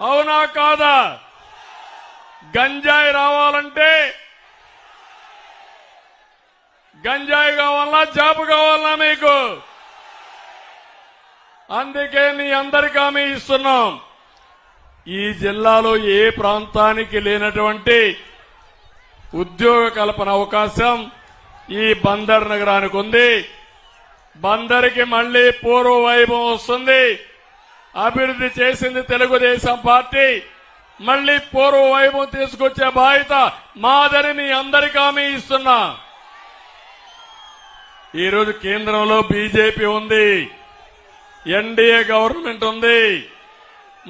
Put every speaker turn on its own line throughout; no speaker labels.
అవునా కాదా? గంజాయి రావాలంటే గంజాయి కావాలన్నా జాబ్ కావాలన్నా మీకు? అందుకే మీ అందరికీ హామీ ఇస్తున్నాం. ఈ జిల్లాలో ఏ ప్రాంతానికి లేనటువంటి ఉద్యోగ కల్పన అవకాశం ఈ బందర్ నగరానికి ఉంది. బందరికి మళ్లీ పూర్వ వైభవం వస్తుంది. అభివృద్ధి చేసింది తెలుగుదేశం పార్టీ. మళ్లీ పూర్వ వైభవం తీసుకొచ్చే బాధ్యత మాదని మీ అందరికీ హామీ ఇస్తున్నా. ఈరోజు కేంద్రంలో బీజేపీ ఉంది, ఎన్డీఏ గవర్నమెంట్ ఉంది.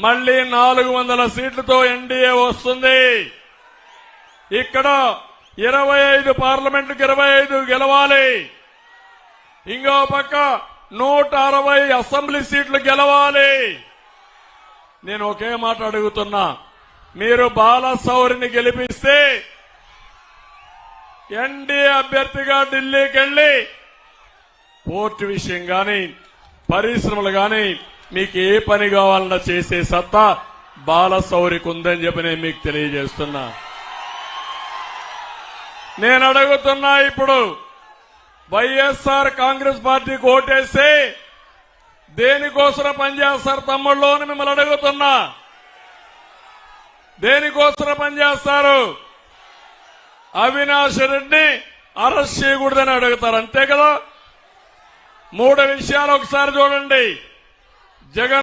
మళ్లీ 400 సీట్లతో ఎన్డీఏ వస్తుంది. ఇక్కడ 25 పార్లమెంటుకు 25 గెలవాలి. ఇంకో పక్క 160 అసెంబ్లీ సీట్లు గెలవాలి. నేను ఒకే మాట అడుగుతున్నా, మీరు బాలశౌరిని గెలిపిస్తే ఎన్డీఏ అభ్యర్థిగా ఢిల్లీకి వెళ్లి పోర్టు విషయం గాని పరిశ్రమలు గాని మీకు ఏ పని కావాలన్నా చేసే సత్తా బాలశౌరికి ఉందని చెప్పి నేను మీకు తెలియజేస్తున్నా. నేను అడుగుతున్నా, ఇప్పుడు వైఎస్ఆర్ కాంగ్రెస్ పార్టీకి ఓటేస్తే దేనికోసం పనిచేస్తారు తమ్ముళ్ళు అని మిమ్మల్ని అడుగుతున్నా. దేనికోసం పనిచేస్తారు? అవినాష్ రెడ్డిని అరెస్ట్ చేయకూడదని అడుగుతారు, అంతే కదా? 3 విషయాలు ఒకసారి చూడండి. జగన్